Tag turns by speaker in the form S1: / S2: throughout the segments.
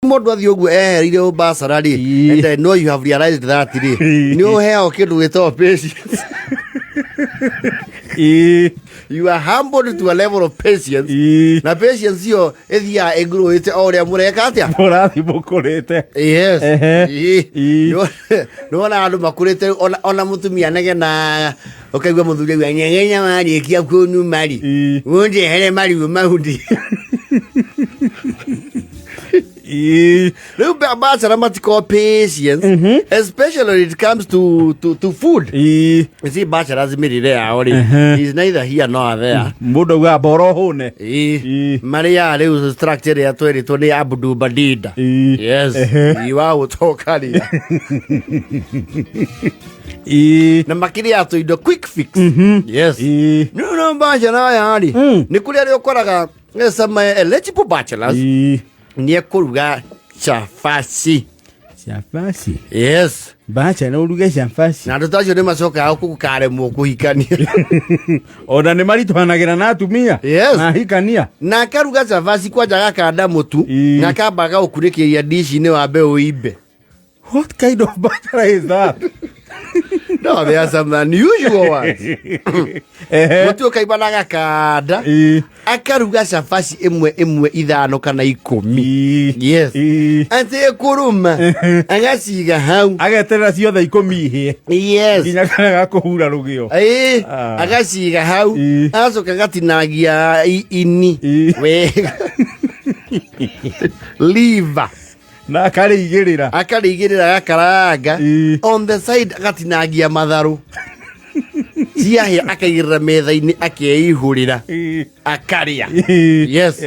S1: Mundu athi uguo eherire Bachelor ri, and I know you have realized that ri. Ni uheo kindu gitwa patience. You are humbled to a level of patience. Na patience yo ethia egrowite o ria mureka atia.
S2: Murathi mukurite.
S1: Yes. No na andu makurite ona mutumia negena okaigwa muthuri wa nyegenya mari kia kunu mari. Wonde hele mari mahudi. Bachelor must call patience, especially when it comes to food. You see, Bachelor has made it there already. He's neither here nor there.
S2: Mudo wa boro hone.
S1: Maria, there was a structure there 2020 Abudu Badida. Yes, you are what talk ali. Na makiri ato ido quick fix. Yes. No, Bachelor ali. Nikuli ali okoraga some eligible bachelors. Ni kuruga chafasi.
S2: Chafasi.
S1: Yes.
S2: Bacha na uruga chafasi.
S1: Na tutacho ni masoka au kukare mu kuhikania.
S2: Oda ni mari tuhanagira na atumia.
S1: Yes.
S2: Na hikania. Na
S1: karuga chafasi kwa jaga kada mutu. Na kabaga ukurekeria dish ni wabe uibe.
S2: What kind of bachelor is that?
S1: No, there are some unusual ones. Mutu kaibanaga kada. Akaruga chafasi emwe ithano kana 10. Yes. Ante kuruma. Agasiga hau.
S2: Ageterera ciothe 10 ihĩe.
S1: Yes.
S2: Nginya kana gakuhura rugio.
S1: Agasiga hau. Acoka gatinagia ini. Wega. Liver.
S2: Na
S1: akarigirira gakaranga on the side agatinagia matharu ciahe akaigirira metha-ini akeihurira akaria. Yes.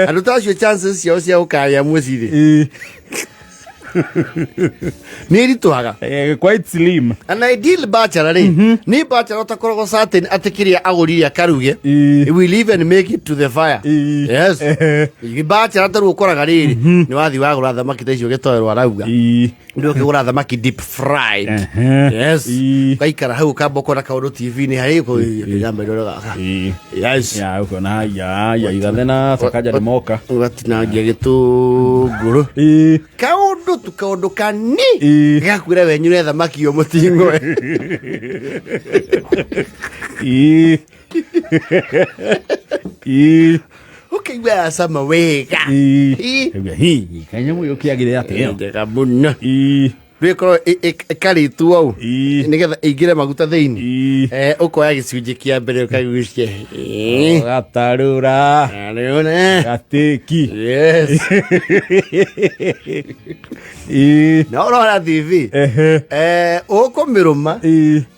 S1: Andu tacio chances ciao cia ukaria muciri ni ritwaga
S2: quite slim.
S1: An ideal bachelor ni bachelor utakoragwo certain atikiria agurire akaruge will even make it to the fire. Yes. Bachelor taru ukoraga riri ni wathi wagura thamaki ta icio gitoerwa rauga ndio kigura thamaki deep fried. Yes. Kaikara hau kaboko na kaundu TV ni hari ko yamba ndoraga. Yes.
S2: Ya uko na ya igathena sakaja ni moka
S1: ugatinagia gitunguru kaundu tukaundu kani gakwira wenyure thamaki yo mutingo. Okay, where sama wega.
S2: Kanyamu yokiagire atio.
S1: Ndega muno. Rwiko kari tu au. Nigetha igire maguta theini. Ukoya gicunji kia mbere ukagwicie.
S2: Gatarura.
S1: Ariona.
S2: Gateki.
S1: Yes. Na urora TV. Ukomiruma.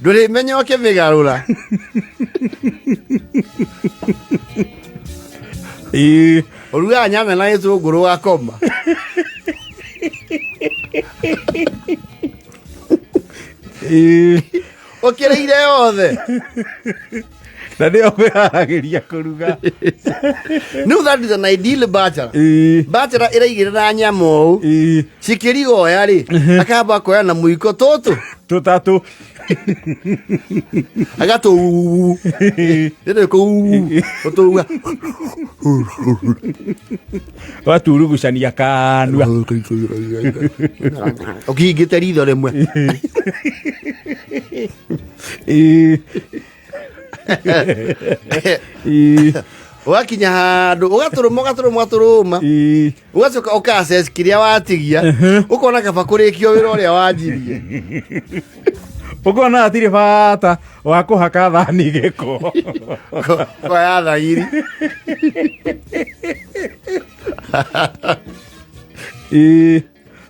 S1: Nduri menyo ukimigarura. Uruga nyame na yetu guru akoma. Okireire yothe.
S2: Na ndio kwaragiria kuruga.
S1: No, that is an ideal bachelor. Bachelor iraigirira nyamo. Cikirigo yari. Akaba koya na muiko
S2: tutatu.
S1: Agato. Ere ko. Otuga.
S2: Waturugucania kanua.
S1: Okigite ritho rimwe. Wakinya handu ugaturuma ugacoka ukaccess kiria watigia ukona kaba kurikio wira uria wanjirie
S2: ukona atiri bata wa kuhaka thani giko
S1: kwa ya thairi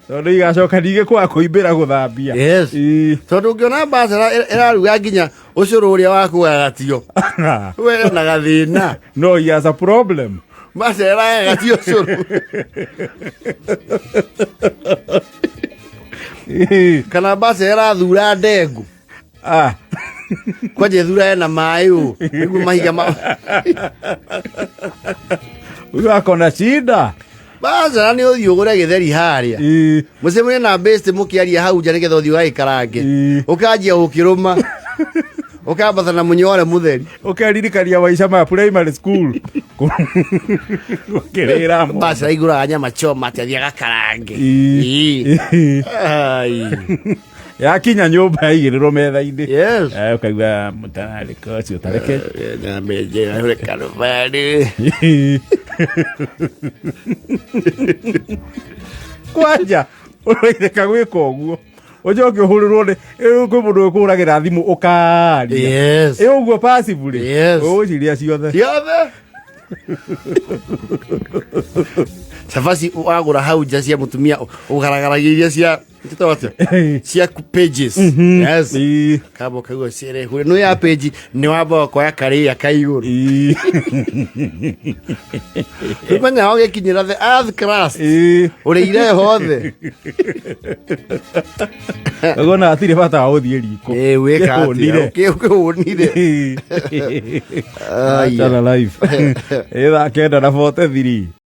S2: tondu igacoka ndige kwa kuimbira guthambia.
S1: Yes. Tondu ungiona Bachelor iraruga nginya ucuru uria waku wagatio we na gathina.
S2: No, he has a problem.
S1: Bachelor agatio ucuru kana Bachelor athura ndengu kwaje thura ena mai u nigu mahiga ma
S2: uyu akona shida.
S1: Bachelor ni uthio gure githeri haria mucemune na best mukiaria hau nja nigetha uthio gaikarange ukanjia ukiruma ukabatha na munyore mutheri
S2: ukeririkania waica ma primary school Gukirira mo.
S1: Bachelor iguraga nyama choma ati athiaga karange. Ai.
S2: Yakinya nyumba yaigĩrĩrwo metha-inĩ.
S1: Yes.
S2: Ũkaigua mũtararĩko ũcio tareke.
S1: Nyama njega ĩrĩ karubani.
S2: Kwanja ũraithĩka gwĩka ũguo ũcoke ũhũrĩrwo nĩ kwĩ mũndũ ũkũhũragĩra thimũ ũkaria.
S1: Yes.
S2: Ũguo passively.
S1: Yes.
S2: Ũgũciria ciothe.
S1: Cabaci wagũra hau nja cia mũtumia ũgaragaragia iria cia pages. Yes. Kabo kaigua ciĩrehure no ya page nĩ wamba koya karĩa ka igũrũ. Ũmenya ũgĩkinyĩra the earth crust ũrĩire hothe.
S2: Ũgona atirĩ bata wa gũthiĩ riko.
S1: Wĩka atĩa ũkĩhũnire.
S2: Live. Ĩthaa 9:43.